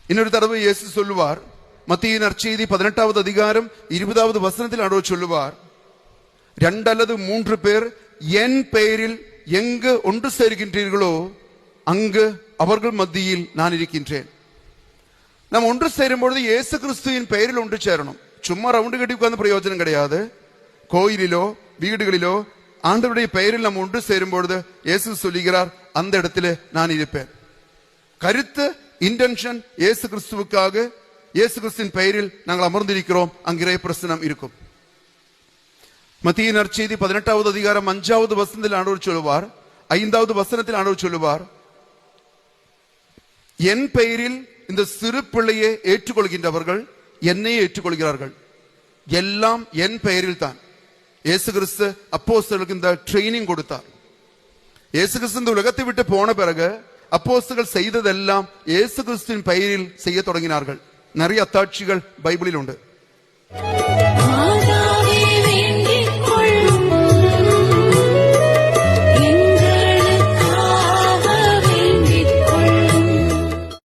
இன்னொரு தடவை இயேசு சொல்லுவார், மத்திய நற்செய்தி 18வது அதிகாரம் 20வது வசனத்தில் ஆண்டவர் சொல்லுவார், 2 அல்லது 3 பேர் என் பெயரில் எங்கு ஒன்று சேர்கின்றீர்களோ அங்கு அவர்கள் மத்தியில் நான் இருக்கின்றேன். நாம் ஒன்று சேரும் பொழுது இயேசு கிறிஸ்துவின் பெயரில் ஒன்று சேரணும். சும்மா ரவுண்டு கட்டி உட்கார்ந்து பிரயோஜனம் கிடையாது. கோயிலிலோ வீடுகளிலோ ஆண்டவருடைய பெயரில் நாம் ஒன்று சேரும் பொழுது இயேசு சொல்லுகிறார், அந்த இடத்துல நான் இருப்பேன். கருத்து இன்டென்ஷன் இயேசு கிறிஸ்துவுக்காக, இயேசு கிறிஸ்துவின் பெயரில் நாங்கள் அமர்ந்திருக்கிறோம், அங்கே பிரசனம் இருக்கும். மத்திய நற்செய்தி 18வது அதிகாரம் 5வது வசனத்தில் ஆண்டவர் சொல்லுவார், 5வது வசனத்தில் ஆண்டவர் சொல்லுவார், என் பெயரில் இந்த சிறு பிள்ளையை ஏற்றுக்கொள்கின்றவர்கள் என்னையே ஏற்றுக்கொள்கிறார்கள். எல்லாம் என் பெயரில் தான். இயேசு கிறிஸ்து அப்போஸ்தலர்களுக்கு இந்த ட்ரைனிங் கொடுத்தார். இயேசு கிறிஸ்து இந்த உலகத்தை விட்டு போன பிறகு அப்போஸ்தலர்கள் செய்ததெல்லாம் இயேசு கிறிஸ்துவின் பெயரில் செய்ய தொடங்கினார்கள். நிறைய அத்தாட்சிகள் பைபிளில் உண்டு.